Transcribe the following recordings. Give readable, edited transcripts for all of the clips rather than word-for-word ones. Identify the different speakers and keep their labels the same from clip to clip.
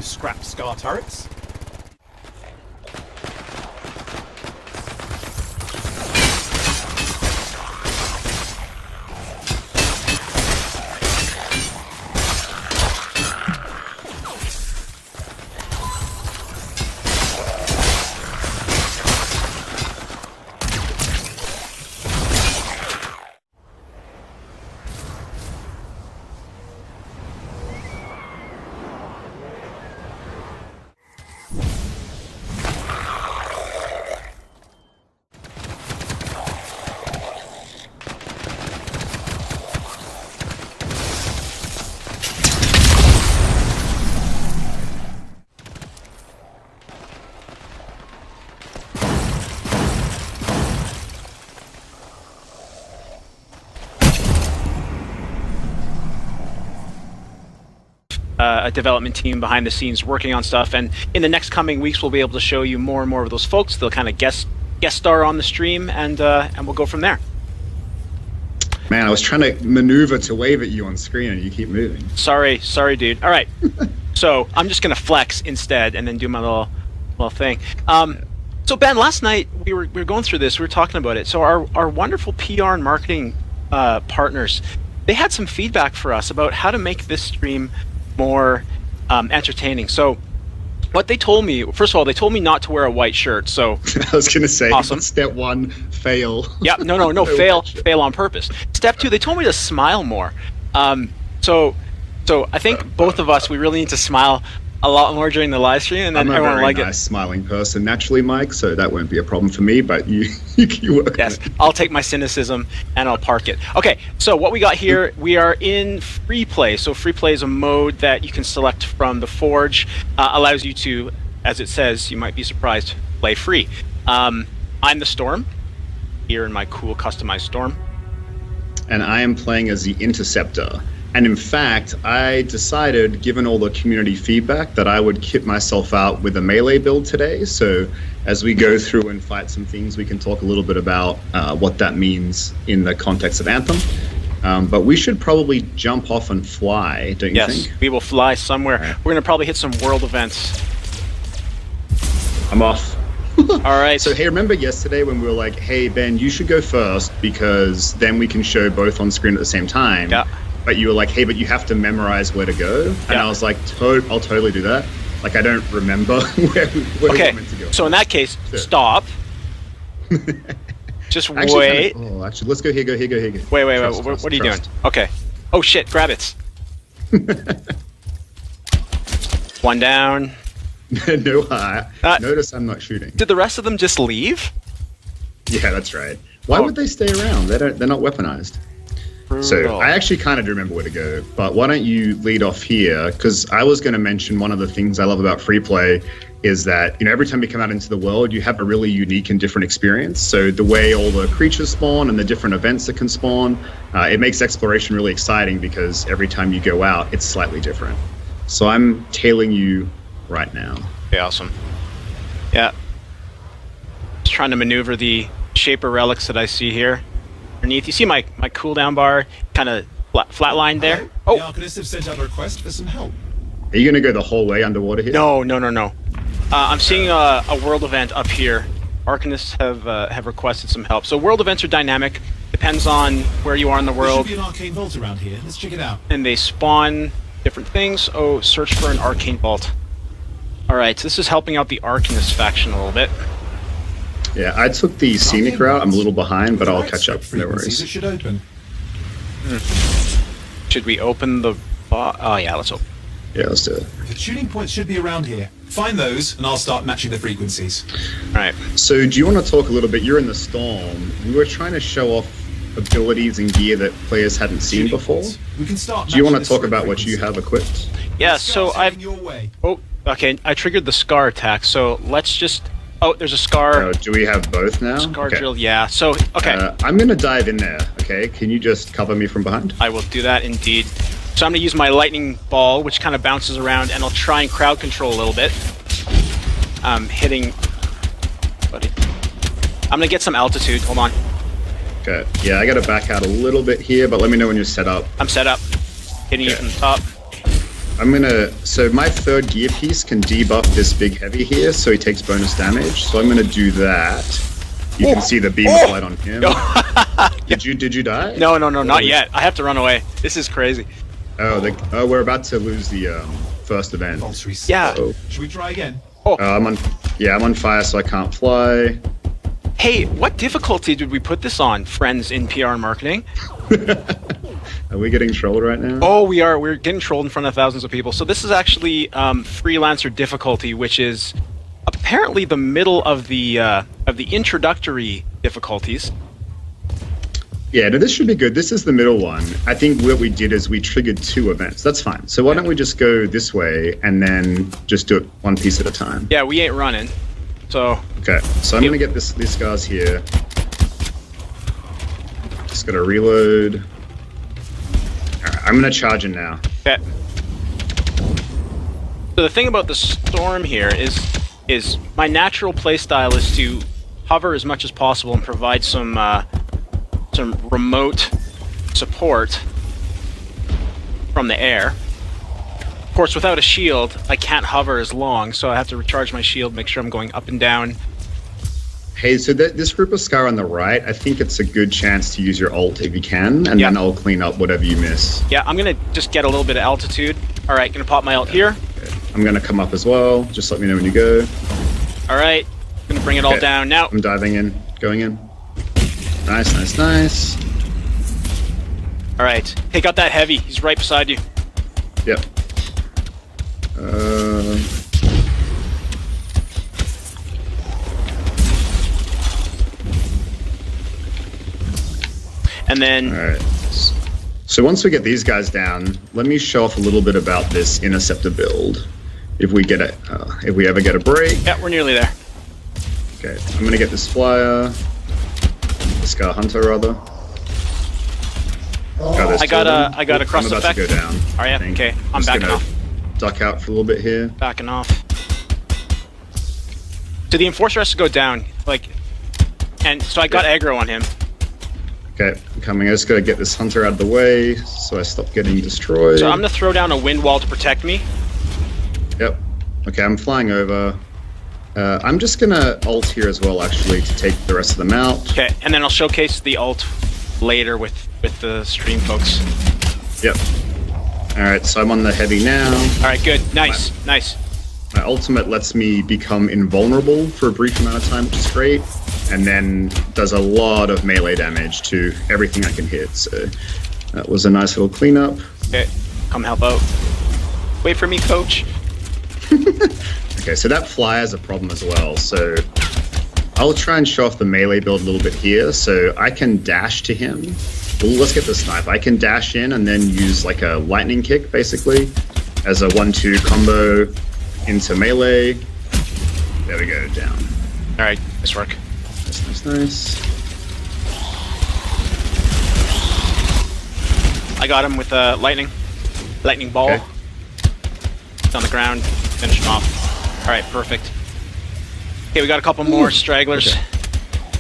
Speaker 1: scrap Scar turrets.
Speaker 2: A development team behind the scenes working on stuff, and in the next coming weeks we'll be able to show you more and more of those folks. They'll kind of guest star on the stream, and we'll go from there.
Speaker 3: Man, I was trying to maneuver to wave at you on screen and you keep moving.
Speaker 2: Sorry dude. All right. So I'm just gonna flex instead and then do my little thing. So Ben, last night we were going through this, we were talking about it. So our wonderful PR and marketing partners, they had some feedback for us about how to make this stream more entertaining. So what they told me, first of all, they told me not to wear a white shirt. So
Speaker 3: I was gonna say,
Speaker 2: awesome.
Speaker 3: Step one, fail.
Speaker 2: Yeah, no, fail on purpose. Step two, they told me to smile more. So I think both of us, we really need to smile a lot more during the live stream, and then
Speaker 3: I'm a
Speaker 2: everyone
Speaker 3: very
Speaker 2: like
Speaker 3: nice smiling person naturally, Mike, so that won't be a problem for me, but you work.
Speaker 2: Yes, I'll take my cynicism and I'll park it. Okay, so what we got here, we are in free play. So free play is a mode that you can select from the Forge, allows you to, as it says, you might be surprised, play free. I'm the Storm, here in my cool customized Storm.
Speaker 3: And I am playing as the Interceptor. And in fact, I decided, given all the community feedback, that I would kit myself out with a melee build today. So as we go through and fight some things, we can talk a little bit about what that means in the context of Anthem. But we should probably jump off and fly, don't you think?
Speaker 2: Yes, we will fly somewhere.
Speaker 3: Right.
Speaker 2: We're going to probably hit some world events.
Speaker 3: I'm off.
Speaker 2: All right.
Speaker 3: So hey, remember yesterday when we were like, hey, Ben, you should go first because then we can show both on screen at the same time.
Speaker 2: Yeah.
Speaker 3: But you were like, hey, but you have to memorize where to go. And
Speaker 2: Yeah.
Speaker 3: I was like, I'll totally do that. Like, I don't remember where
Speaker 2: Okay,
Speaker 3: we're meant to go.
Speaker 2: so in that case,
Speaker 3: Sure.
Speaker 2: stop. Just
Speaker 3: Actually,
Speaker 2: wait.
Speaker 3: Actually, let's go here, go here, go here. Go.
Speaker 2: Wait.
Speaker 3: Trust,
Speaker 2: What are you
Speaker 3: trust.
Speaker 2: doing? Okay. Oh shit! Grab it. One down.
Speaker 3: No, notice I'm not shooting.
Speaker 2: Did the rest of them just leave?
Speaker 3: Yeah, that's right. Why would they stay around? They're not weaponized. So
Speaker 2: Brutal.
Speaker 3: I actually kind of do remember where to go, but why don't you lead off here? Because I was going to mention one of the things I love about free play is that, you know, every time you come out into the world, you have a really unique and different experience. So the way all the creatures spawn and the different events that can spawn, it makes exploration really exciting because every time you go out, it's slightly different. So I'm tailing you right now.
Speaker 2: Okay, awesome. Yeah. Just trying to maneuver the Shaper relics that I see here. Underneath, you see my cooldown bar kind of flatlined there.
Speaker 1: The
Speaker 2: Oh
Speaker 1: Arcanists have sent out a request for some help.
Speaker 3: Are you going to go the whole way underwater here?
Speaker 2: no. I'm seeing a world event up here. Arcanists have requested some help. So world events are dynamic. Depends on where you are in the
Speaker 1: There
Speaker 2: world,
Speaker 1: should be an arcane vault around here. Let's check it out.
Speaker 2: and they spawn different things. Oh, search for an arcane vault. All right, so this is helping out the Arcanist faction a little bit.
Speaker 3: Yeah, I took the scenic route. I'm a little behind, but I'll catch up. No
Speaker 1: It
Speaker 3: worries.
Speaker 1: should open.
Speaker 2: Should we open the? Oh yeah, let's open.
Speaker 3: Yeah, let's do it.
Speaker 1: The tuning points should be around here. Find those, and I'll start matching the frequencies.
Speaker 2: All right.
Speaker 3: So do you want to talk a little bit? You're in the storm. We were trying to show off abilities and gear that players hadn't seen
Speaker 1: Tuning
Speaker 3: before.
Speaker 1: points. We can start.
Speaker 3: Do you want to
Speaker 1: matching
Speaker 3: talk
Speaker 1: this
Speaker 3: about what you
Speaker 1: frequency.
Speaker 3: have equipped?
Speaker 2: Yeah.
Speaker 1: Let's
Speaker 2: So
Speaker 1: start
Speaker 2: I've.
Speaker 1: heading your way.
Speaker 2: Oh, okay. I triggered the scar attack. So let's just. Oh, there's a scar.
Speaker 3: Oh, do we have both now?
Speaker 2: Scar
Speaker 3: Okay.
Speaker 2: drill. Yeah. So okay.
Speaker 3: I'm going to dive in there, okay? Can you just cover me from behind?
Speaker 2: I will do that indeed. So I'm going to use my lightning ball, which kind of bounces around, and I'll try and crowd control a little bit. Hitting. Buddy. I'm going to get some altitude. Hold on.
Speaker 3: Okay. Yeah, I got to back out a little bit here, but let me know when you're set up.
Speaker 2: I'm set up. Hitting you
Speaker 3: Okay.
Speaker 2: from the top.
Speaker 3: I'm gonna. So my third gear piece can debuff this big heavy here, so he takes bonus damage. So I'm gonna do that. You can see the beam of light on him. Did you die?
Speaker 2: No, not yet. I have to run away. This is crazy.
Speaker 3: Oh, we're about to lose the first event.
Speaker 2: Yeah.
Speaker 1: Should we try again?
Speaker 3: I'm on fire, so I can't fly.
Speaker 2: Hey, what difficulty did we put this on, friends in PR and marketing?
Speaker 3: Are we getting trolled right now?
Speaker 2: Oh, we are. We're getting trolled in front of thousands of people. So this is actually freelancer difficulty, which is apparently the middle of the introductory difficulties.
Speaker 3: Yeah, no, this should be good. This is the middle one. I think what we did is we triggered 2 events. That's fine. So why don't we just go this way and then just do it one piece at a time?
Speaker 2: Yeah, we ain't running. So.
Speaker 3: Okay, so I'm gonna get these guys here. Just gotta reload. Alright, I'm gonna charge in now.
Speaker 2: Okay. So the thing about the storm here is my natural playstyle is to hover as much as possible and provide some remote support from the air. Of course, without a shield, I can't hover as long, so I have to recharge my shield, make sure I'm going up and down.
Speaker 3: Hey, so this group of Scar on the right, I think it's a good chance to use your ult if you can, and then I'll clean up whatever you miss.
Speaker 2: Yeah, I'm gonna just get a little bit of altitude. All right, gonna pop my ult here.
Speaker 3: Okay. I'm gonna come up as well. Just let me know when you go.
Speaker 2: All right, gonna bring it all down now.
Speaker 3: I'm diving in, going in. Nice.
Speaker 2: All right, take out that heavy. He's right beside you.
Speaker 3: Yep.
Speaker 2: And then.
Speaker 3: All right. So once we get these guys down, let me show off a little bit about this interceptor build. If we ever get a break.
Speaker 2: Yeah, we're nearly there.
Speaker 3: Okay, I'm gonna get this flyer. Scar Hunter, rather.
Speaker 2: I got a cross
Speaker 3: I'm about
Speaker 2: effect.
Speaker 3: to go down.
Speaker 2: Oh yeah, okay. I'm backing off.
Speaker 3: Duck out for a little bit here.
Speaker 2: Backing off. So the Enforcer has to go down, and so I got aggro on him.
Speaker 3: Okay, I'm coming. I just gotta get this Hunter out of the way so I stop getting destroyed.
Speaker 2: So I'm gonna throw down a wind wall to protect me.
Speaker 3: Yep. Okay, I'm flying over. I'm just gonna ult here as well, actually, to take the rest of them out.
Speaker 2: Okay, and then I'll showcase the ult later with the stream folks.
Speaker 3: Yep. Alright, so I'm on the heavy now.
Speaker 2: Alright, good. Nice.
Speaker 3: My ultimate lets me become invulnerable for a brief amount of time, which is great, and then does a lot of melee damage to everything I can hit, so that was a nice little cleanup.
Speaker 2: Okay, come help out. Wait for me, coach.
Speaker 3: Okay, so that fly is a problem as well, so I'll try and show off the melee build a little bit here, so I can dash to him. Well, let's get the snipe. I can dash in and then use like a lightning kick, basically, as a 1-2 combo into melee. There we go, down.
Speaker 2: Alright, nice work.
Speaker 3: Nice.
Speaker 2: I got him with a lightning ball.
Speaker 3: Okay.
Speaker 2: On the ground, finish him off. Alright, perfect. Okay, we got a couple more stragglers.
Speaker 3: Okay.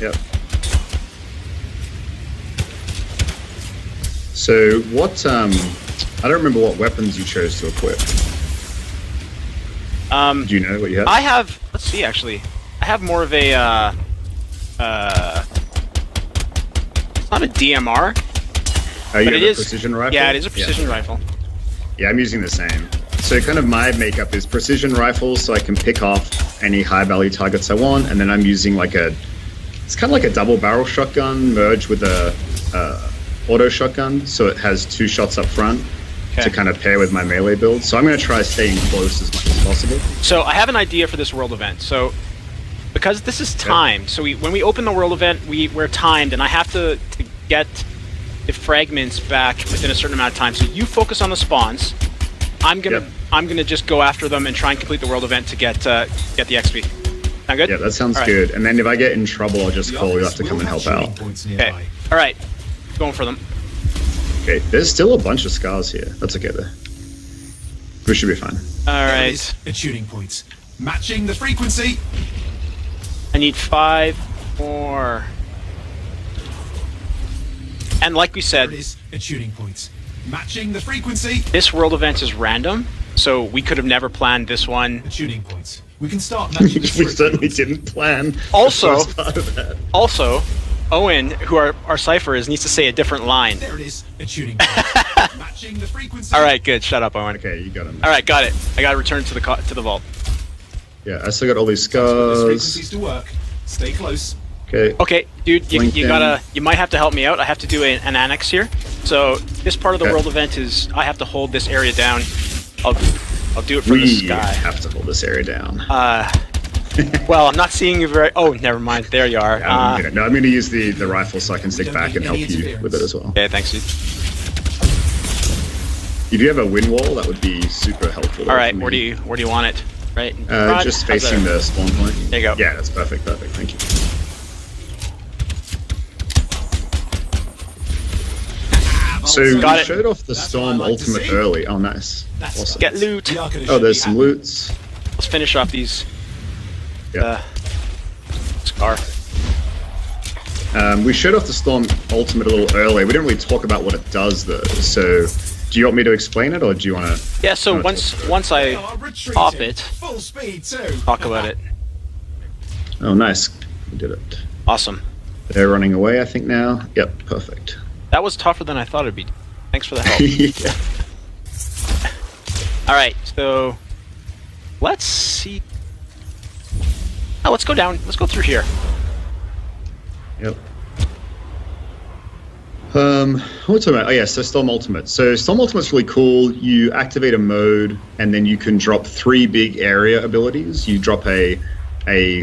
Speaker 3: Yep. So what, I don't remember what weapons you chose to equip. Do you know what you have?
Speaker 2: I have, let's see actually. I have more of a, it's not a DMR.
Speaker 3: Oh, you
Speaker 2: but
Speaker 3: have
Speaker 2: it
Speaker 3: a
Speaker 2: is,
Speaker 3: precision rifle?
Speaker 2: Yeah, it is a precision rifle.
Speaker 3: Yeah, I'm using the same. So kind of my makeup is precision rifles, so I can pick off any high value targets I want, and then I'm using like it's kind of like a double barrel shotgun merged with a auto shotgun, so it has 2 shots up front to kind of pair with my melee build. So I'm going to try staying close as much as possible.
Speaker 2: So I have an idea for this world event. So because this is timed, so when we open the world event, we're timed, and I have to get the fragments back within a certain amount of time. So you focus on the spawns. I'm gonna just go after them and try and complete the world event to get the XP. Sound good?
Speaker 3: Yeah, that sounds good. And then if I get in trouble, I'll just call you up to come and help out.
Speaker 2: Okay. All right. Going for them.
Speaker 3: Okay. There's still a bunch of scars here. That's okay though. We should be fine.
Speaker 2: All right.
Speaker 1: At shooting points, matching the frequency.
Speaker 2: I need 5 more. And like we said,
Speaker 1: There it is at shooting points, matching the frequency.
Speaker 2: this world event is random, So we could have never planned this one.
Speaker 1: The tuning points. We can start matching the
Speaker 3: We certainly didn't plan.
Speaker 2: Also,
Speaker 3: the first part of that.
Speaker 2: also, Owen, who our cipher is, needs to say a different line.
Speaker 1: There it is. A tuning point. Matching the frequency.
Speaker 2: All right, good. Shut up, Owen.
Speaker 3: Okay, you got him.
Speaker 2: All right, got it. I got to return to the vault.
Speaker 3: Yeah, I still got all these
Speaker 1: Those
Speaker 3: scars.
Speaker 1: frequencies to work. Stay close.
Speaker 3: Okay.
Speaker 2: Okay, dude, you
Speaker 3: LinkedIn.
Speaker 2: you might have to help me out. I have to do an annex here. So this part of the
Speaker 3: Okay.
Speaker 2: world event is I have to hold this area down. I'll do it from the
Speaker 3: We
Speaker 2: sky.
Speaker 3: have to hold this area down.
Speaker 2: Well, I'm not seeing you very. Oh, never mind. There you are.
Speaker 3: No, I'm going to use the rifle so I can stick
Speaker 1: don't
Speaker 3: back
Speaker 1: need
Speaker 3: and help
Speaker 1: any
Speaker 3: you
Speaker 1: interference.
Speaker 3: with it as well.
Speaker 2: Okay, thanks, dude.
Speaker 3: If you have a wind wall, that would be super helpful.
Speaker 2: All right,
Speaker 3: for me.
Speaker 2: where do you want it? Right. in front?
Speaker 3: Just
Speaker 2: How's
Speaker 3: facing
Speaker 2: that?
Speaker 3: the spawn point.
Speaker 2: There you go.
Speaker 3: Yeah, that's perfect. Perfect. Thank you. So
Speaker 2: Got
Speaker 3: we
Speaker 2: it.
Speaker 3: showed off the
Speaker 1: That's what I
Speaker 3: Storm
Speaker 1: like to
Speaker 3: Ultimate
Speaker 1: see.
Speaker 3: early. Oh, nice.
Speaker 1: That's
Speaker 3: Awesome.
Speaker 2: Get loot.
Speaker 1: We are gonna
Speaker 3: Oh,
Speaker 1: show
Speaker 3: there's
Speaker 1: you
Speaker 3: some
Speaker 1: how.
Speaker 3: loots.
Speaker 2: Let's finish off these.
Speaker 3: Yeah.
Speaker 2: Scar.
Speaker 3: We showed off the Storm Ultimate a little early. We didn't really talk about what it does, though. So, do you want me to explain it, or do you want to?
Speaker 2: Yeah. So once
Speaker 1: They
Speaker 2: I
Speaker 1: are retreating.
Speaker 2: pop it,
Speaker 1: Full speed too.
Speaker 2: talk about it.
Speaker 3: Oh, nice. We did it.
Speaker 2: Awesome.
Speaker 3: They're running away, I think now. Yep, perfect.
Speaker 2: That was tougher than I thought it'd be. Thanks for the help.
Speaker 3: Yeah.
Speaker 2: All right, so let's see. Oh, let's go down. Let's go through here.
Speaker 3: Yep. What are we talking about? Oh yeah, so Storm Ultimate. So Storm Ultimate's really cool. You activate a mode, and then you can drop 3 big area abilities. You drop a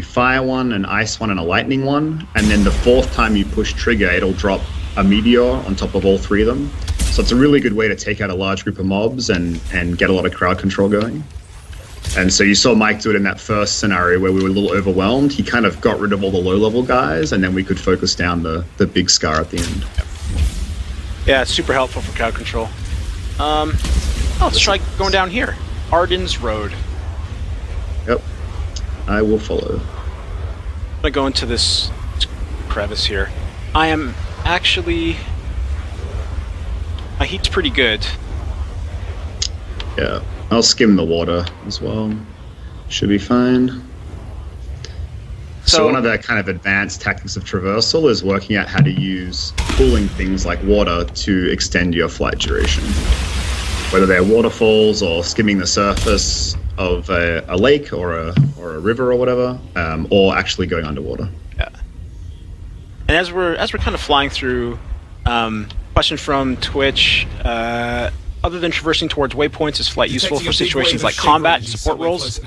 Speaker 3: fire one, an ice one, and a lightning one. And then the 4th time you push trigger, it'll drop a meteor on top of all 3 of them. So it's a really good way to take out a large group of mobs and get a lot of crowd control going. And so you saw Mike do it in that first scenario where we were a little overwhelmed. He kind of got rid of all the low-level guys, and then we could focus down the big scar at the end.
Speaker 2: Yeah, it's super helpful for crowd control. Let's try going down here. Arden's Road.
Speaker 3: Yep. I will follow.
Speaker 2: I'm gonna go into this crevice here. I am actually. My heat's pretty good.
Speaker 3: Yeah. I'll skim the water as well. Should be fine. So one of the kind of advanced tactics of traversal is working out how to use cooling things like water to extend your flight duration. Whether they're waterfalls or skimming the surface of a lake or a river or whatever, or actually going underwater.
Speaker 2: Yeah. And as we're kind of flying through, question from Twitch. Other than traversing towards waypoints, is flight useful for situations like combat and support roles?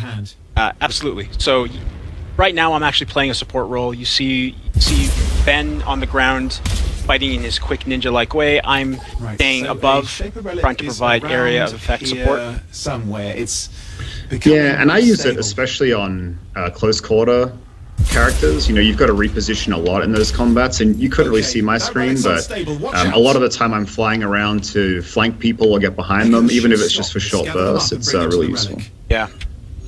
Speaker 2: Absolutely. So right now I'm actually playing a support role. You see Ben on the ground fighting in his quick ninja-like way. I'm staying above, trying to provide area of effect support.
Speaker 1: Somewhere. It's
Speaker 3: yeah, and I use it especially on close quarter characters. You know, you've got to reposition a lot in those combats, and you couldn't really see my screen, but a lot of the time I'm flying around to flank people or get behind them, even if it's just for short bursts. It's really useful.
Speaker 2: Yeah.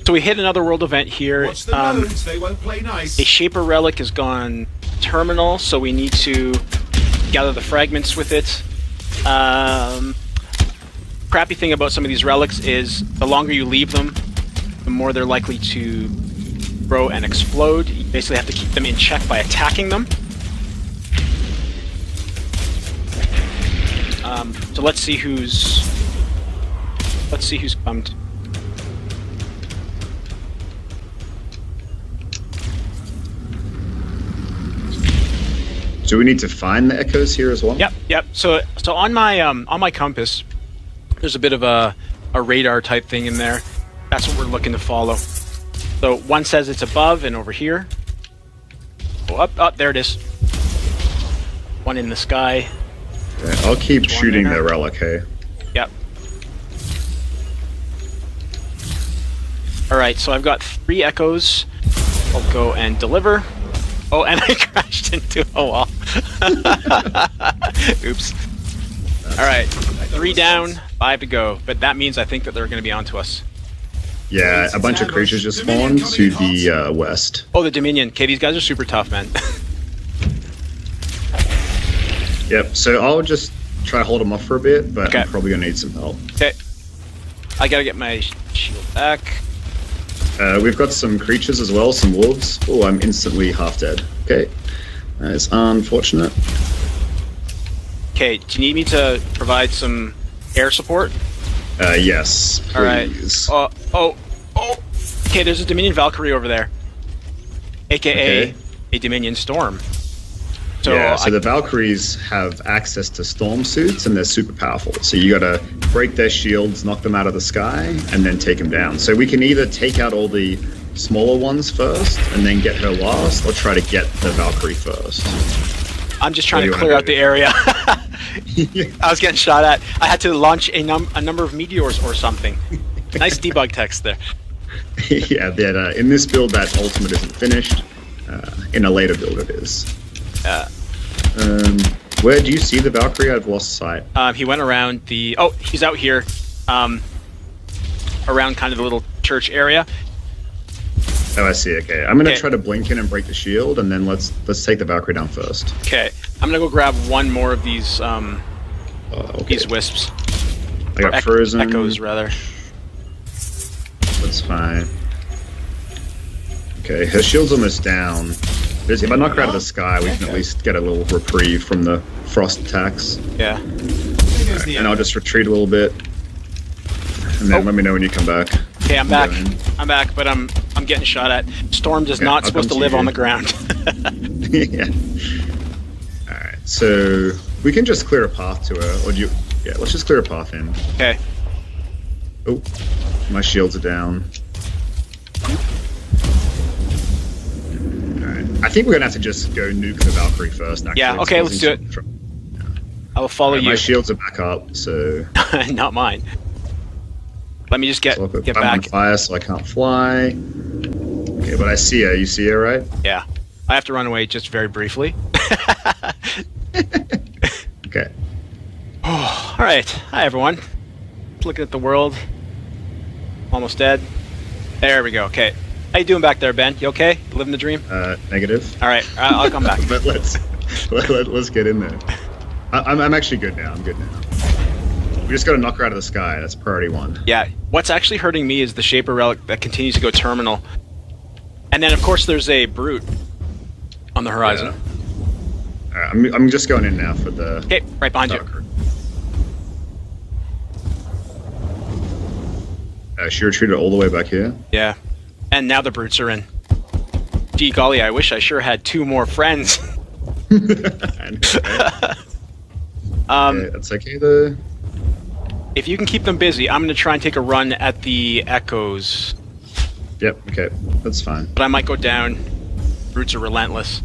Speaker 2: So we hit another world event here.
Speaker 1: Watch the nodes, they won't play nice.
Speaker 2: A Shaper relic has gone terminal, so we need to gather the fragments with it. Crappy thing about some of these relics is the longer you leave them, the more they're likely to grow and explode. You basically have to keep them in check by attacking them. So let's see who's come to.
Speaker 3: Do we need to find the echoes here as well?
Speaker 2: Yep. So on my compass, there's a bit of a radar type thing in there. That's what we're looking to follow. So one says it's above and over here. Oh, up, there it is. One in the sky.
Speaker 3: Yeah, I'll keep shooting the relic, hey?
Speaker 2: Yep. Alright, so I've got 3 echoes. I'll go and deliver. Oh, and I crashed into a wall. Oops. Alright, 3 down, 5 to go. But that means I think that they're going to be onto us.
Speaker 3: Yeah, a bunch of creatures just spawned to the west.
Speaker 2: Oh, the Dominion. Okay, these guys are super tough, man.
Speaker 3: Yep, so I'll just try to hold them off for a bit, but
Speaker 2: Okay.
Speaker 3: I'm probably going to need some help.
Speaker 2: Okay. I gotta get my shield back.
Speaker 3: We've got some creatures as well, some wolves. Oh, I'm instantly half dead. Okay. That's unfortunate.
Speaker 2: Okay, do you need me to provide some air support?
Speaker 3: Yes, please.
Speaker 2: Alright. Oh. Okay, there's a Dominion Valkyrie over there. AKA a Dominion Storm. So
Speaker 3: yeah, so the Valkyries have access to storm suits and they're super powerful. So you gotta break their shields, knock them out of the sky, and then take them down. So we can either take out all the smaller ones first and then get her last, or try to get the Valkyrie first.
Speaker 2: I'm just trying to clear out the area. I was getting shot at. I had to launch a number of meteors or something. Nice debug text there.
Speaker 3: Yeah, that in this build that ultimate isn't finished. In a later build it is. Where do you see the Valkyrie? I've lost sight.
Speaker 2: He went around the... Oh, he's out here. Around kind of the little church area.
Speaker 3: Oh, I see. Okay, I'm gonna try to blink in and break the shield, and then let's take the Valkyrie down first.
Speaker 2: Okay, I'm gonna go grab one more of these these wisps.
Speaker 3: I got frozen.
Speaker 2: Echoes, rather.
Speaker 3: That's fine. Okay, her shield's almost down. If I knock her out of the sky, we can at least get a little reprieve from the frost attacks.
Speaker 2: Yeah.
Speaker 3: Right, and I'll just retreat a little bit, and then let me know when you come back.
Speaker 2: Okay, I'm back. I'm back, but I'm getting shot at. Storm is not supposed to live on the ground.
Speaker 3: Yeah. All right, so we can just clear a path to her, or do you? Yeah, let's just clear a path in.
Speaker 2: Okay.
Speaker 3: Oh, my shields are down. I think we're gonna have to just go nuke the Valkyrie first. Actually,
Speaker 2: yeah. Okay, let's do it. I will follow you.
Speaker 3: My shields are back up, so
Speaker 2: not mine. Let me just get back.
Speaker 3: I'm on fire, so I can't fly. Okay, but I see her. You see her, right?
Speaker 2: Yeah. I have to run away just very briefly.
Speaker 3: Okay.
Speaker 2: Oh, all right. Hi, everyone. Looking at the world. Almost dead. There we go. Okay. How you doing back there, Ben? You okay? Living the dream?
Speaker 3: Negative.
Speaker 2: All right, I'll come back.
Speaker 3: But let's get in there. I'm actually good now. I'm good now. We just got to knock her out of the sky. That's priority one.
Speaker 2: Yeah. What's actually hurting me is the Shaper Relic that continues to go terminal. And then, of course, there's a Brute on the horizon.
Speaker 3: Yeah. All right, I'm just going in now for the...
Speaker 2: Okay, right behind you.
Speaker 3: She retreated all the way back here.
Speaker 2: Yeah. And now the Brutes are in. Gee golly, I wish I sure had 2 more friends.
Speaker 3: That's okay though.
Speaker 2: If you can keep them busy, I'm going to try and take a run at the Echoes.
Speaker 3: Yep, okay. That's fine.
Speaker 2: But I might go down. Brutes are relentless.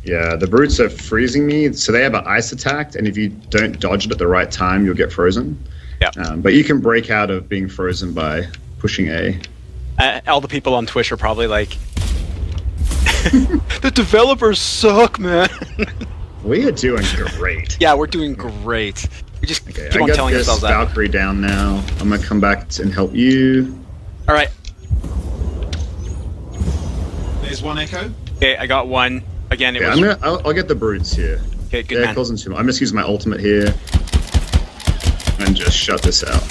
Speaker 3: Yeah, the Brutes are freezing me, so they have an ice attack, and if you don't dodge it at the right time, you'll get frozen.
Speaker 2: Yeah.
Speaker 3: But you can break out of being frozen by pushing A.
Speaker 2: All the people on Twitch are probably like, the developers suck, man.
Speaker 3: We are doing great.
Speaker 2: Yeah, we're doing great. We just keep on telling ourselves that.
Speaker 3: I got this Valkyrie down now. I'm gonna come back and help you.
Speaker 2: All right.
Speaker 1: There's one Echo.
Speaker 2: Okay, I got one. Again, it was...
Speaker 3: I'll get the Brutes here.
Speaker 2: Okay, good man.
Speaker 3: Causing too much. I'm just using my ultimate here and just shut this out.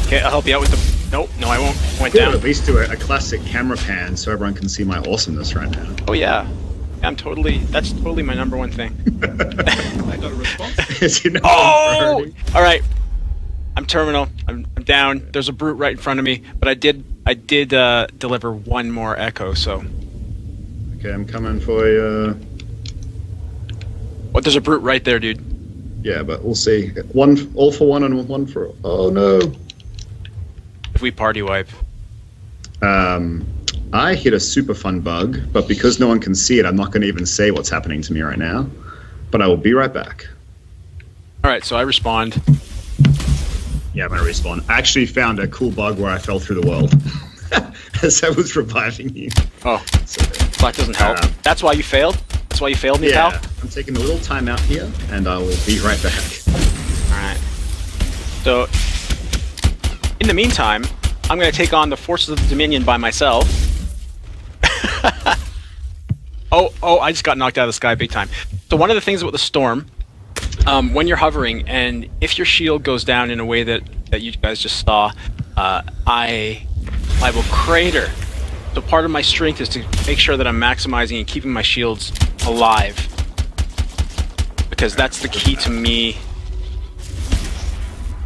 Speaker 2: Okay, I'll help you out with the... Nope, no, I won't. Went down.
Speaker 3: At least do a classic camera pan so everyone can see my awesomeness right now.
Speaker 2: Oh yeah, that's totally my number one thing.
Speaker 1: I got a response.
Speaker 2: Oh! All right, I'm terminal. I'm down. There's a Brute right in front of me, but I did deliver one more Echo. So.
Speaker 3: Okay, I'm coming for you.
Speaker 2: What? There's a Brute right there, dude.
Speaker 3: Yeah, but we'll see. All for one and one for... Oh no.
Speaker 2: If we party wipe.
Speaker 3: I hit a super fun bug, but because no one can see it, I'm not going to even say what's happening to me right now. But I will be right back.
Speaker 2: All right, so I respond.
Speaker 3: Yeah, I'm going to respawn. I actually found a cool bug where I fell through the world as I was reviving you.
Speaker 2: Oh, so that doesn't help. That's why you failed? That's why you failed me, pal?
Speaker 3: I'm taking a little time out here, and I will be right back.
Speaker 2: All right. So... in the meantime, I'm going to take on the forces of the Dominion by myself. Oh, I just got knocked out of the sky big time. So one of the things about the Storm when you're hovering, and if your shield goes down in a way that you guys just saw, I will crater. So part of my strength is to make sure that I'm maximizing and keeping my shields alive, because that's the key to me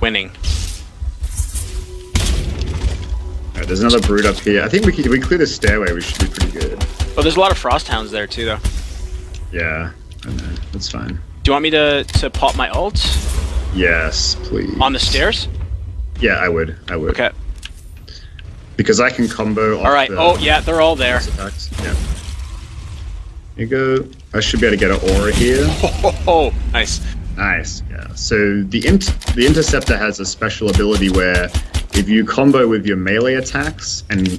Speaker 2: winning.
Speaker 3: Alright, there's another brood up here. I think if we clear the stairway, we should be pretty good.
Speaker 2: Oh, there's a lot of frost hounds there too, though.
Speaker 3: Yeah, I know. That's fine.
Speaker 2: Do you want me to pop my ult?
Speaker 3: Yes, please.
Speaker 2: On the stairs?
Speaker 3: Yeah, I would.
Speaker 2: Okay.
Speaker 3: Because I can combo off
Speaker 2: Alright, oh yeah, they're all there.
Speaker 3: Attacks. Yeah. Here you go. I should be able to get an aura here.
Speaker 2: Oh, nice.
Speaker 3: Nice, yeah. So the Interceptor has a special ability where if you combo with your melee attacks and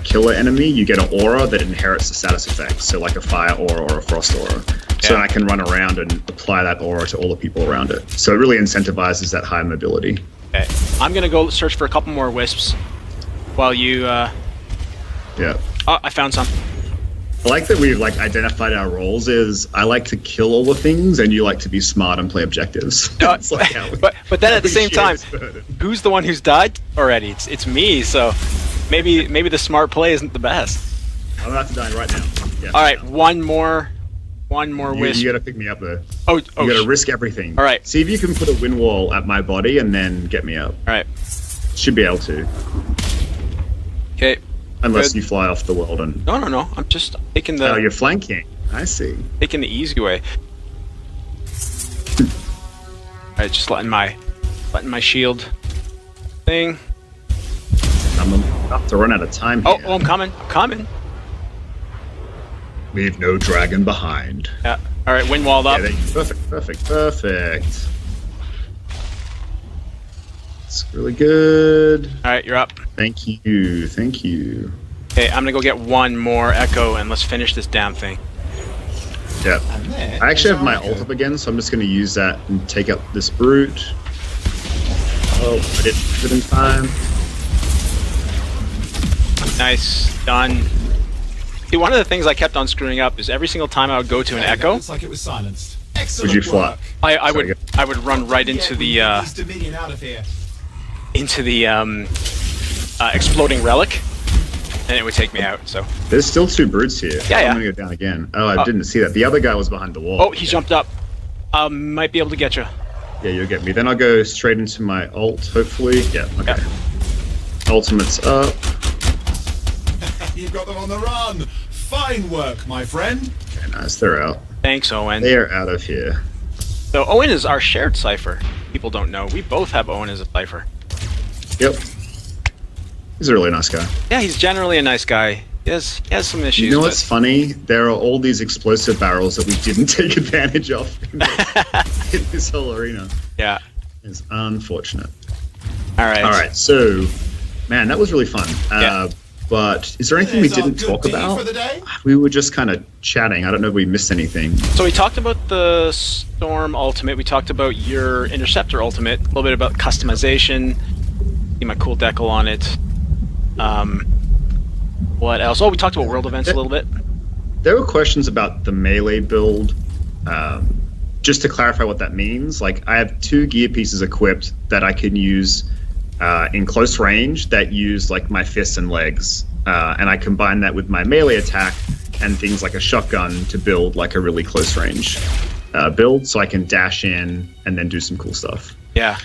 Speaker 3: kill an enemy, you get an aura that inherits the status effect. So like a fire aura or a frost aura. So I can run around and apply that aura to all the people around it. So it really incentivizes that high mobility.
Speaker 2: Okay. I'm gonna go search for a couple more wisps while you
Speaker 3: Yeah.
Speaker 2: Oh, I found some.
Speaker 3: I like that we've identified our roles is I like to kill all the things and you like to be smart and play objectives. It's like how
Speaker 2: but then at the same time, who's the one who's died already? It's me, so maybe the smart play isn't the best.
Speaker 3: I'm about to die right now. Yeah.
Speaker 2: Alright, one more wisp.
Speaker 3: You gotta pick me up though.
Speaker 2: You
Speaker 3: you gotta risk everything.
Speaker 2: Alright.
Speaker 3: See if you can put a wind wall at my body and then get me up.
Speaker 2: Alright.
Speaker 3: Should be able to.
Speaker 2: Okay.
Speaker 3: Unless you fly off the world and...
Speaker 2: No. I'm just taking the...
Speaker 3: Oh, you're flanking. I see.
Speaker 2: Taking the easy way. Alright, just letting my shield thing.
Speaker 3: I'm about to run out of time here.
Speaker 2: Oh, I'm coming.
Speaker 3: Leave no dragon behind.
Speaker 2: Yeah. Alright, wind walled up.
Speaker 3: Yeah, perfect. It's really good.
Speaker 2: Alright, you're up.
Speaker 3: Thank you.
Speaker 2: Okay, I'm gonna go get one more echo and let's finish this damn thing.
Speaker 3: Yeah. I actually have my ult up again, so I'm just gonna use that and take out this brute. Oh, I didn't do it in time.
Speaker 2: Nice, done. See, one of the things I kept on screwing up is every single time I would go to an echo,
Speaker 1: Looks like it was silenced. Excellent
Speaker 3: Would you fly?
Speaker 1: work.
Speaker 2: I would run right into the
Speaker 1: His Dominion out of here.
Speaker 2: exploding relic, and it would take me out. So
Speaker 3: There's still two brutes here.
Speaker 2: Yeah.
Speaker 3: I'm gonna go down again. Oh, I didn't see that. The other guy was behind the wall.
Speaker 2: oh, he jumped up. Might be able to get you.
Speaker 3: Yeah, you'll get me. Then I'll go straight into my ult, hopefully. Yeah, okay.
Speaker 2: Yeah.
Speaker 3: Ultimate's up.
Speaker 1: You've got them on the run. Fine work, my friend.
Speaker 3: Okay, nice. They're out.
Speaker 2: Thanks, Owen.
Speaker 3: They're out of here.
Speaker 2: So Owen is our shared cipher. People don't know. We both have Owen as a cipher.
Speaker 3: Yep. He's a really nice guy.
Speaker 2: Yeah, he's generally a nice guy. He has some issues.
Speaker 3: You know what's funny? There are all these explosive barrels that we didn't take advantage of in this whole arena.
Speaker 2: Yeah.
Speaker 3: It's unfortunate.
Speaker 2: All right.
Speaker 3: So, man, that was really fun.
Speaker 2: Yeah.
Speaker 3: But is there anything we
Speaker 1: There's our
Speaker 3: didn't
Speaker 1: good
Speaker 3: talk
Speaker 1: deed
Speaker 3: about?
Speaker 1: for the day.
Speaker 3: We were just kind of chatting. I don't know if we missed anything.
Speaker 2: So we talked about the Storm ultimate. We talked about your Interceptor ultimate. A little bit about customization. See my cool decal on it. What else? Oh, we talked about world events a little bit.
Speaker 3: There were questions about the melee build. Just to clarify what that means, I have two gear pieces equipped that I can use in close range that use my fists and legs, and I combine that with my melee attack and things like a shotgun to build a really close range build, so I can dash in and then do some cool stuff.
Speaker 2: Yeah.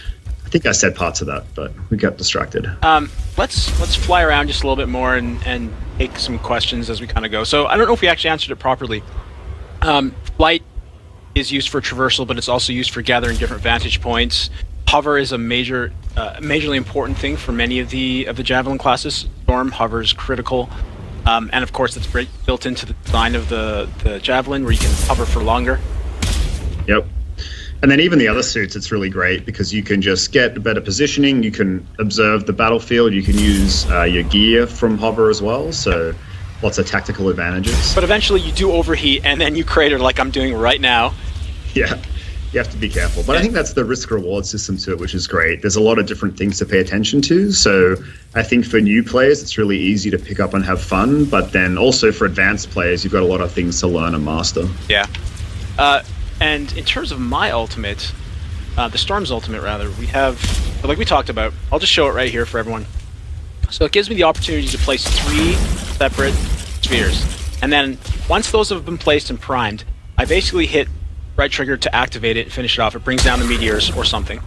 Speaker 3: I think I said parts of that, but we got distracted.
Speaker 2: Let's fly around just a little bit more and take some questions as we kind of go. So I don't know if we actually answered it properly. Flight is used for traversal, but it's also used for gathering different vantage points. Hover is a majorly important thing for many of the Javelin classes. Storm, hover is critical, and of course it's built into the design of the Javelin, where you can hover for longer.
Speaker 3: Yep. And then even the other suits, it's really great because you can just get better positioning. You can observe the battlefield. You can use your gear from hover as well. So lots of tactical advantages.
Speaker 2: But eventually you do overheat, and then you crater like I'm doing right now.
Speaker 3: Yeah. You have to be careful. But I think that's the risk-reward system to it, which is great. There's a lot of different things to pay attention to. So I think for new players, it's really easy to pick up and have fun. But then also for advanced players, you've got a lot of things to learn and master.
Speaker 2: Yeah. And in terms of my ultimate, the Storm's ultimate rather, we have, like we talked about, I'll just show it right here for everyone. So it gives me the opportunity to place 3 separate spheres. And then once those have been placed and primed, I basically hit right trigger to activate it and finish it off. It brings down the meteors or something.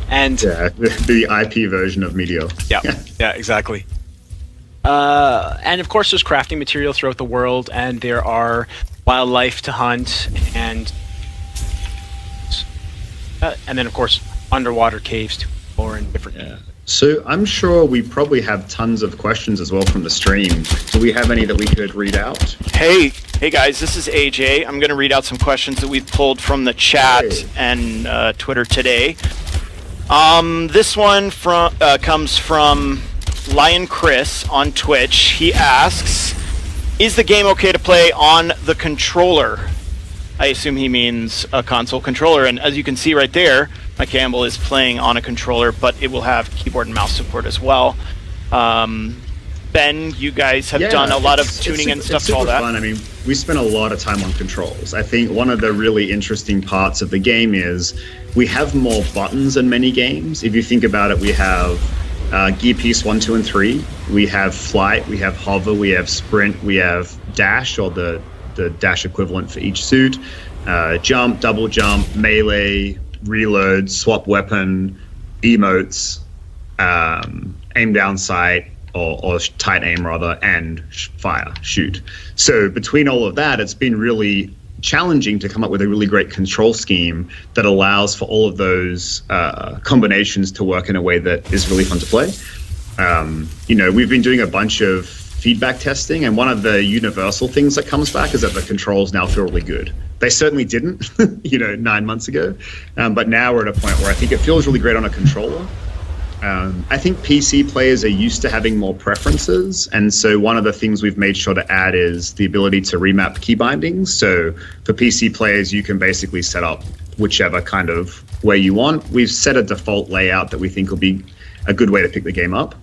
Speaker 2: And
Speaker 3: yeah, the IP version of Meteor.
Speaker 2: Yeah, exactly. And of course there's crafting material throughout the world, and there are wildlife to hunt, and then of course underwater caves to explore and different.
Speaker 3: Yeah. So I'm sure we probably have tons of questions as well from the stream. Do we have any that we could read out?
Speaker 4: Hey guys, this is AJ. I'm going to read out some questions that we've pulled from the chat and Twitter today. This one comes from Lion Chris on Twitch. He asks, is the game okay to play on the controller? I assume he means a console controller, and as you can see right there, my Campbell is playing on a controller, but it will have keyboard and mouse support as well. Ben, you guys have done a lot of tuning and stuff to all that.
Speaker 3: Fun. I mean, we spent a lot of time on controls. I think one of the really interesting parts of the game is we have more buttons than many games. If you think about it, we have gear piece 1, 2, and 3. We have flight, we have hover, we have sprint, we have dash, or the dash equivalent for each suit, jump, double jump, melee, reload, swap weapon, emotes, aim down sight, or tight aim rather, and fire, shoot. So between all of that, it's been really challenging to come up with a really great control scheme that allows for all of those combinations to work in a way that is really fun to play. We've been doing a bunch of feedback testing, and one of the universal things that comes back is that the controls now feel really good. They certainly didn't, 9 months ago, but now we're at a point where I think it feels really great on a controller. I think PC players are used to having more preferences, and so one of the things we've made sure to add is the ability to remap key bindings. So for PC players, you can basically set up whichever kind of way you want. We've set a default layout that we think will be a good way to pick the game up.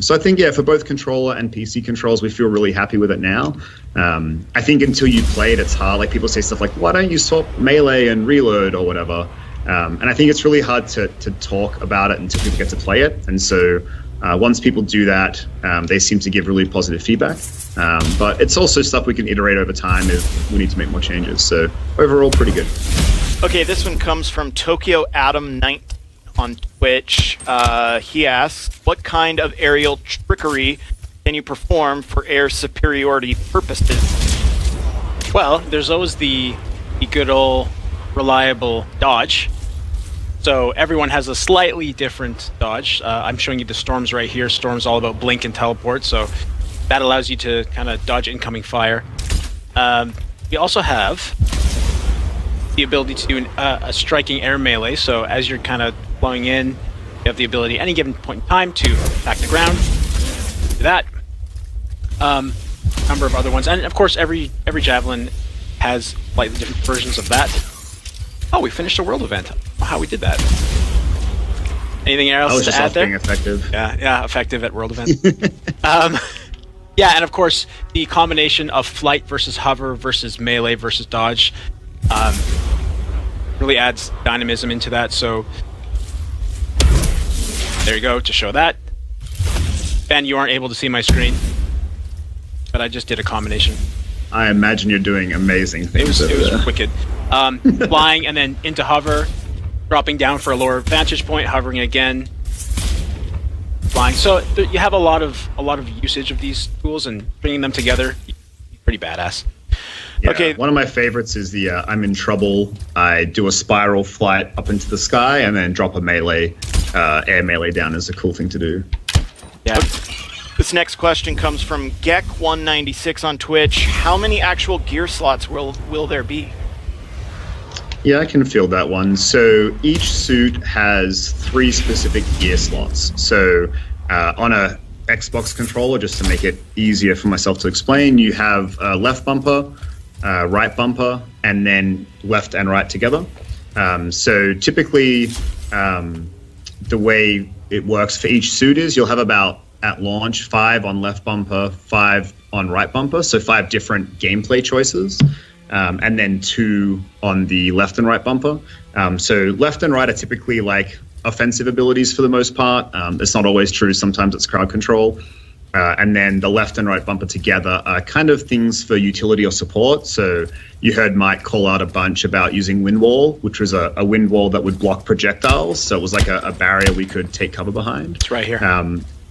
Speaker 3: So I think, for both controller and PC controls, we feel really happy with it now. I think until you play it, it's hard. Like, people say stuff like, why don't you swap melee and reload or whatever? And I think it's really hard to talk about it until people get to play it. And so once people do that, they seem to give really positive feedback. But it's also stuff we can iterate over time if we need to make more changes. So overall, pretty good.
Speaker 4: Okay, this one comes from Tokyo Adam 19 on Twitch. He asks, what kind of aerial trickery can you perform for air superiority purposes?
Speaker 2: Well, there's always the good old reliable dodge. So everyone has a slightly different dodge. I'm showing you the Storm's right here. Storm's all about blink and teleport, so that allows you to kind of dodge incoming fire. We also have the ability to do a striking air melee, so as you're kind of flowing in, you have the ability at any given point in time to attack the ground. Do that. Number of other ones, and of course every javelin has slightly different versions of that. Oh, we finished a world event. How we did that. Anything else to add there?
Speaker 3: Being effective.
Speaker 2: Yeah, effective at world events. Yeah, and of course the combination of flight versus hover versus melee versus dodge really adds dynamism into that. So there you go to show that. Ben, you aren't able to see my screen, but I just did a combination.
Speaker 3: I imagine you're doing amazing things.
Speaker 2: It was wicked. Flying and then into hover, dropping down for a lower vantage point, hovering again, flying. So you have a lot of usage of these tools, and bringing them together, pretty badass.
Speaker 3: Yeah,
Speaker 2: okay.
Speaker 3: One of my favorites is the I'm in trouble. I do a spiral flight up into the sky and then drop a melee, air melee down is a cool thing to do.
Speaker 2: Yeah.
Speaker 4: This next question comes from Gek196 on Twitch. How many actual gear slots will there be?
Speaker 3: Yeah, I can field that one. So each suit has 3 specific gear slots. So on a Xbox controller, just to make it easier for myself to explain, you have left bumper, right bumper, and then left and right together. So typically, the way it works for each suit is you'll have about, at launch, 5 on left bumper, 5 on right bumper, so 5 different gameplay choices. and then 2 on the left and right bumper. So left and right are typically like offensive abilities for the most part. It's not always true. Sometimes it's crowd control. And then the left and right bumper together are kind of things for utility or support. So you heard Mike call out a bunch about using wind wall, which was a wind wall that would block projectiles. So it was like a barrier we could take cover behind.
Speaker 2: It's right here.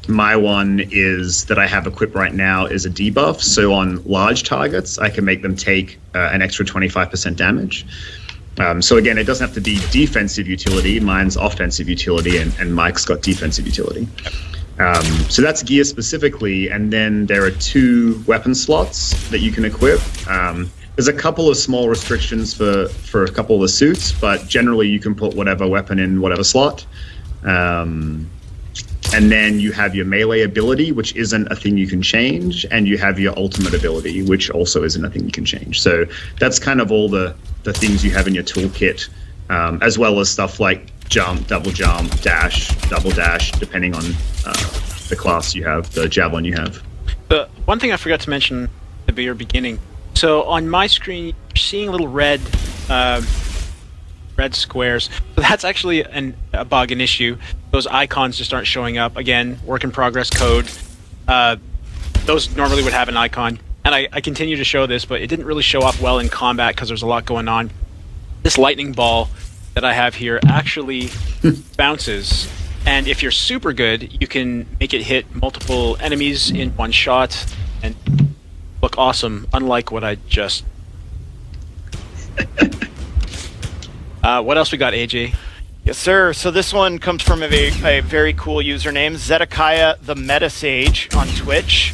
Speaker 3: My one is that I have equipped right now is a debuff. So on large targets, I can make them take an extra 25% damage. So again, it doesn't have to be defensive utility. Mine's offensive utility, and Mike's got defensive utility. So that's gear specifically, and then there are 2 weapon slots that you can equip. There's a couple of small restrictions for a couple of the suits, but generally you can put whatever weapon in whatever slot. And then you have your melee ability, which isn't a thing you can change, and you have your ultimate ability, which also isn't a thing you can change. So that's kind of all the things you have in your toolkit, as well as stuff like jump, double jump, dash, double dash, depending on the class you have, the javelin you have.
Speaker 2: The one thing I forgot to mention at the very beginning. So on my screen, you're seeing little red squares. So that's actually a bug, an issue. Those icons just aren't showing up. Again, work in progress code. Those normally would have an icon. And I continue to show this, but it didn't really show up well in combat because there's a lot going on. This lightning ball that I have here actually bounces. And if you're super good, you can make it hit multiple enemies in one shot and look awesome, unlike what I just... what else we got, AJ?
Speaker 4: Yes, sir. So this one comes from a very cool username, Zedekiah the Metasage on Twitch.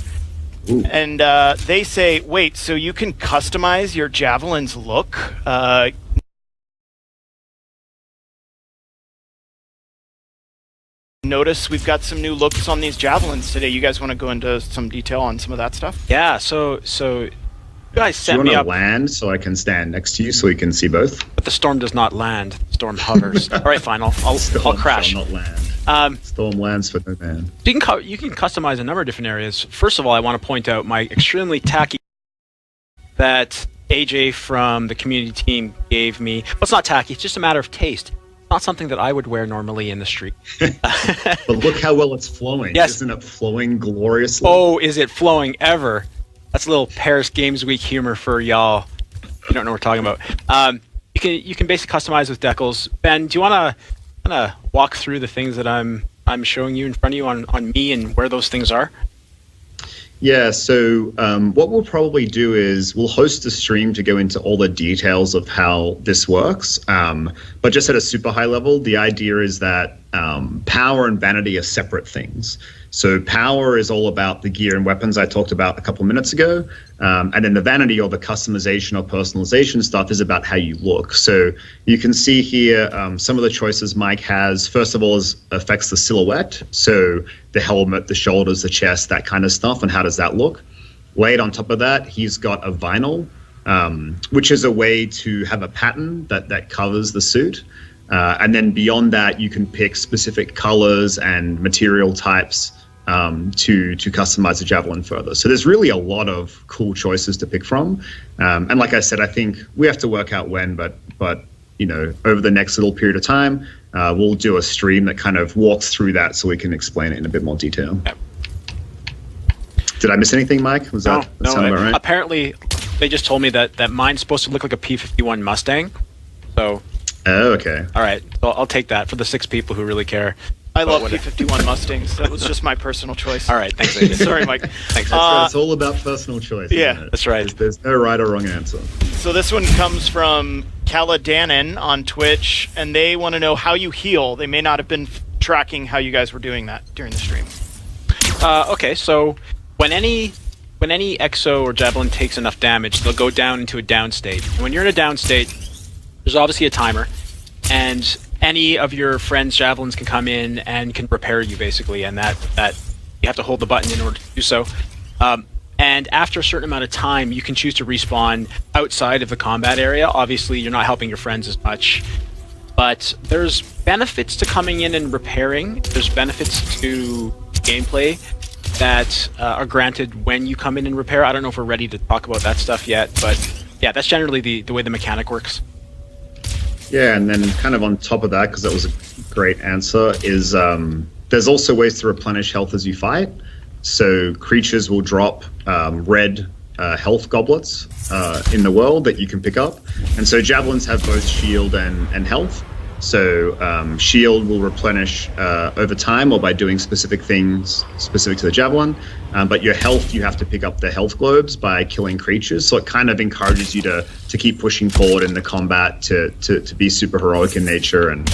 Speaker 3: Ooh.
Speaker 4: And they say, wait, so you can customize your javelin's look? Notice we've got some new looks on these javelins today. You guys want to go into some detail on some of that stuff?
Speaker 2: Yeah, so you guys set me
Speaker 3: Do you
Speaker 2: up.
Speaker 3: want to land so I can stand next to you so we can see both?
Speaker 2: But the storm does not land. The storm hovers. All right, fine. I'll crash.
Speaker 3: Shall not land. Storm lands for no man.
Speaker 2: You can customize a number of different areas. First of all, I want to point out my extremely tacky that AJ from the community team gave me. Well, it's not tacky. It's just a matter of taste. It's not something that I would wear normally in the street.
Speaker 3: But look how well it's flowing.
Speaker 2: Yes.
Speaker 3: Isn't it flowing gloriously?
Speaker 2: Oh, is it flowing ever? That's a little Paris Games Week humor for y'all. You don't know what we're talking about. You can basically customize with decals. Ben, do you want to walk through the things that I'm showing you in front of you on me and where those things are?
Speaker 3: Yeah, so what we'll probably do is we'll host a stream to go into all the details of how this works. But just at a super high level, the idea is that power and vanity are separate things. So power is all about the gear and weapons I talked about a couple minutes ago. And then the vanity or the customization or personalization stuff is about how you look. So you can see here some of the choices Mike has. First of all, affects the silhouette. So the helmet, the shoulders, the chest, that kind of stuff. And how does that look? Laid on top of that, he's got a vinyl, which is a way to have a pattern that covers the suit. And then beyond that, you can pick specific colors and material types to customize the javelin further. So there's really a lot of cool choices to pick from. And like I said, I think we have to work out when, but over the next little period of time, we'll do a stream that kind of walks through that so we can explain it in a bit more detail.
Speaker 2: Yep.
Speaker 3: Did I miss anything, Mike? Was that sound about right?
Speaker 2: Apparently, they just told me that mine's supposed to look like a P-51 Mustang. So.
Speaker 3: Oh, okay.
Speaker 2: All right. So I'll take that for the 6 people who really care.
Speaker 4: I love P-51 Mustangs. That was just my personal choice.
Speaker 2: All right. Thanks, AJ.
Speaker 4: Sorry, Mike.
Speaker 2: Thanks.
Speaker 3: It's all about personal choice.
Speaker 4: Yeah,
Speaker 3: isn't it?
Speaker 2: That's right.
Speaker 3: There's no right or wrong answer.
Speaker 4: So this one comes from Caladanon on Twitch, and they want to know how you heal. They may not have been tracking how you guys were doing that during the stream.
Speaker 2: Okay, so when any exo or javelin takes enough damage, they'll go down into a down state. And when you're in a down state, there's obviously a timer, and any of your friends' javelins can come in and can repair you, basically, and that you have to hold the button in order to do so. And after a certain amount of time, you can choose to respawn outside of the combat area. Obviously, you're not helping your friends as much, but there's benefits to coming in and repairing. There's benefits to gameplay that are granted when you come in and repair. I don't know if we're ready to talk about that stuff yet, but yeah, that's generally the way the mechanic works.
Speaker 3: Yeah, and then kind of on top of that, because that was a great answer, is there's also ways to replenish health as you fight. So creatures will drop red health goblets in the world that you can pick up. And so javelins have both shield and health. So shield will replenish over time or by doing specific things specific to the javelin. But your health, you have to pick up the health globes by killing creatures. So it kind of encourages you to keep pushing forward in the combat, to be super heroic in nature. And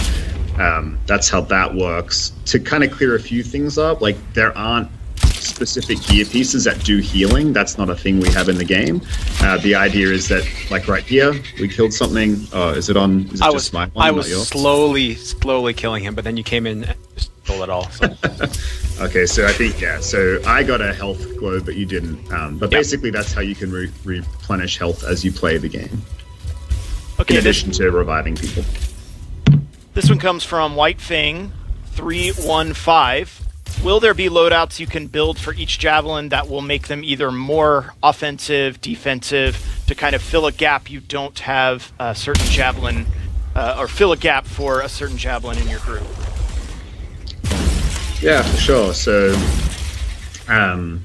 Speaker 3: that's how that works. To kind of clear a few things up, like there aren't specific gear pieces that do healing. That's not a thing we have in the game. The idea is that, like right here, we killed something. Is it on? Is it just my one?
Speaker 2: I was slowly killing him, but then you came in and just stole it all. So.
Speaker 3: Okay, so I think, yeah. So I got a health globe, but you didn't. But basically, that's how you can replenish health as you play the game.
Speaker 4: Okay,
Speaker 3: in addition to reviving people.
Speaker 4: This one comes from White Fang 315. Will there be loadouts you can build for each javelin that will make them either more offensive, defensive, to kind of fill a gap you don't have a certain javelin, or fill a gap for a certain javelin in your group?
Speaker 3: Yeah, for sure. So, kind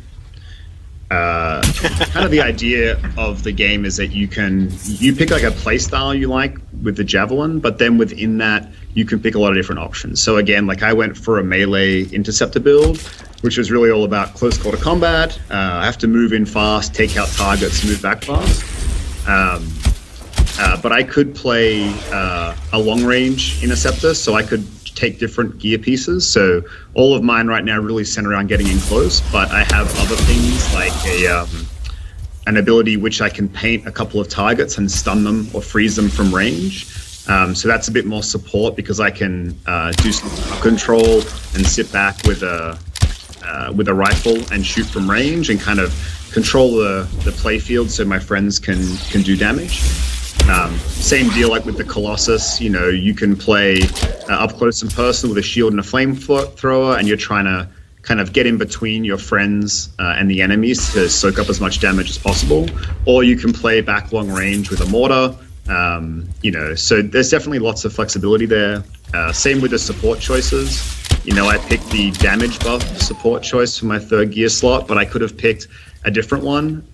Speaker 3: of the idea of the game is that you pick like a play style you like with the javelin, but then within that you can pick a lot of different options. So again, like I went for a melee interceptor build, which was really all about close quarter combat. I have to move in fast, take out targets, move back fast. But I could play a long range interceptor, so I could take different gear pieces. So all of mine right now really center around getting in close, but I have other things like an ability which I can paint a couple of targets and stun them or freeze them from range. So that's a bit more support because I can do some control and sit back with a rifle and shoot from range and kind of control the play field so my friends can do damage. Same deal like with the Colossus, you know, you can play up close and personal with a shield and a flamethrower, and you're trying to kind of get in between your friends and the enemies to soak up as much damage as possible. Or you can play back long range with a mortar, you know, so there's definitely lots of flexibility there. Same with the support choices. You know, I picked the damage buff support choice for my third gear slot, but I could have picked a different one,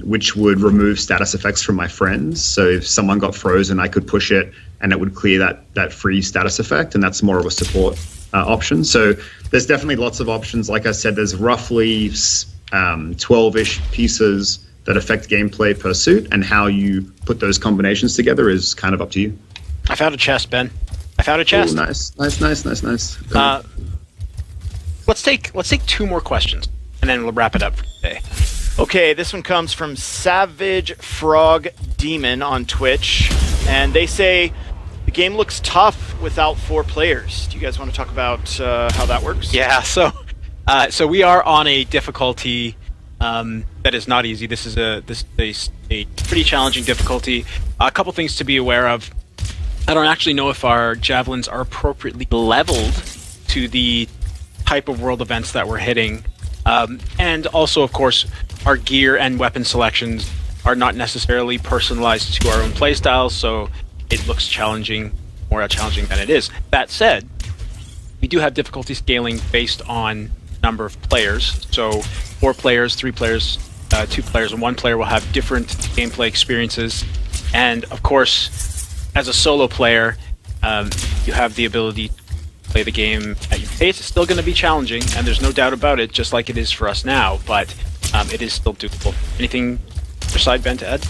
Speaker 3: which would remove status effects from my friends. So if someone got frozen, I could push it and it would clear that free status effect, and that's more of a support option. So there's definitely lots of options. Like I said, there's roughly 12-ish pieces that affect gameplay per suit, and how you put those combinations together is kind of up to you.
Speaker 2: I found a chest, Ben. I found a chest.
Speaker 3: Ooh, nice.
Speaker 2: Let's take two more questions, and then we'll wrap it up for today.
Speaker 4: Okay, this one comes from Savage Frog Demon on Twitch, and they say the game looks tough without 4 players. Do you guys want to talk about how that works?
Speaker 2: Yeah, so we are on a difficulty that is not easy. This is a pretty challenging difficulty. A couple things to be aware of. I don't actually know if our javelins are appropriately leveled to the type of world events that we're hitting. And also, of course, our gear and weapon selections are not necessarily personalized to our own playstyles, so it looks challenging, more challenging than it is. That said, we do have difficulty scaling based on number of players. So 4 players, 3 players, 2 players, and 1 player will have different gameplay experiences. And of course, as a solo player, you have the ability to play the game at your pace. It's still going to be challenging, and there's no doubt about it, just like it is for us now, but it is still doable. Anything your side, Ben, to add?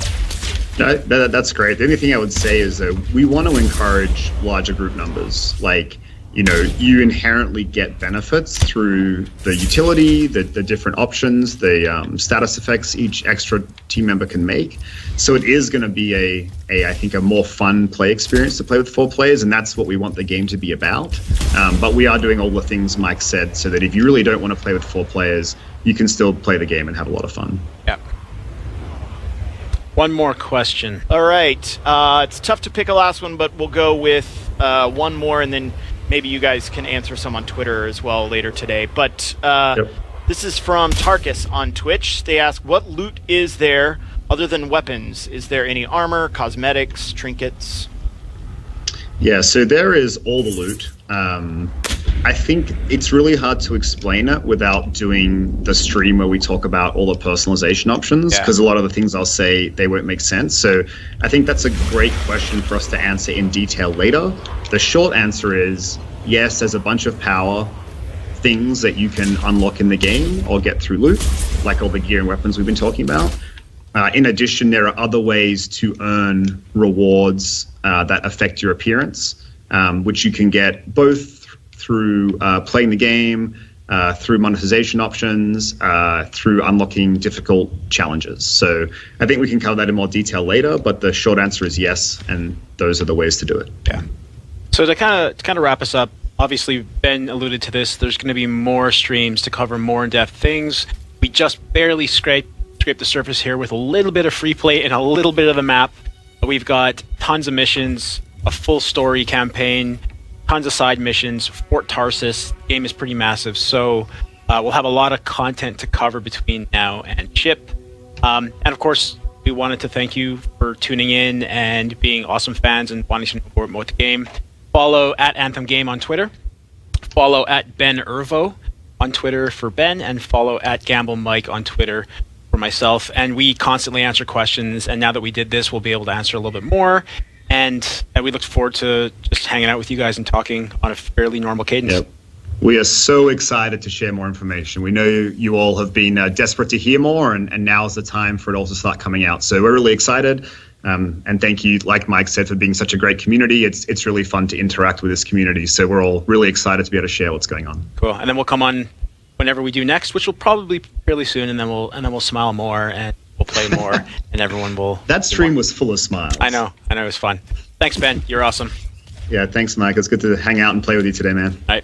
Speaker 3: That's great. The only thing I would say is that we want to encourage larger group numbers. Like, you know, you inherently get benefits through the utility, the different options, the status effects each extra team member can make. So it is going to be I think a more fun play experience to play with 4 players, and that's what we want the game to be about. But we are doing all the things Mike said, so that if you really don't want to play with 4 players, you can still play the game and have a lot of fun.
Speaker 2: Yeah. One more question.
Speaker 4: All right. It's tough to pick a last one, but we'll go with one more, and then maybe you guys can answer some on Twitter as well later today. But This is from Tarkus on Twitch. They ask, what loot is there Other than weapons, is there any armor, cosmetics, trinkets?
Speaker 3: Yeah, so there is all the loot. I think it's really hard to explain it without doing the stream where we talk about all the personalization options, because a lot of the things I'll say, they won't make sense. So I think that's a great question for us to answer in detail later. The short answer is yes, there's a bunch of power things that you can unlock in the game or get through loot, like all the gear and weapons we've been talking about. In addition, there are other ways to earn rewards that affect your appearance, which you can get both through playing the game, through monetization options, through unlocking difficult challenges. So I think we can cover that in more detail later, but the short answer is yes, and those are the ways to do it.
Speaker 2: Yeah. So to kind of wrap us up, obviously Ben alluded to this, there's going to be more streams to cover more in-depth things. We just barely scraped the surface here with a little bit of free play and a little bit of the map. We've got tons of missions, a full story campaign, tons of side missions, Fort Tarsus. The game is pretty massive, so we'll have a lot of content to cover between now and ship. And of course, we wanted to thank you for tuning in and being awesome fans and wanting to know more about the game. Follow at Anthem Game on Twitter. Follow at Ben Irvo on Twitter for Ben, and follow at Gamble Mike on Twitter for myself. And we constantly answer questions, and now that we did this, we'll be able to answer a little bit more. And we look forward to just hanging out with you guys and talking on a fairly normal cadence.
Speaker 3: Yep. We are so excited to share more information. We know you all have been desperate to hear more, and now is the time for it all to start coming out. So we're really excited. And thank you, like Mike said, for being such a great community. It's really fun to interact with this community. So we're all really excited to be able to share what's going on.
Speaker 2: Cool. And then we'll come on whenever we do next, which will probably be fairly soon, and then we'll smile more and we'll play more, and everyone will.
Speaker 3: That stream was full of smiles.
Speaker 2: I know, it was fun. Thanks, Ben. You're awesome.
Speaker 3: Yeah, thanks, Mike. It's good to hang out and play with you today, man.
Speaker 2: All right.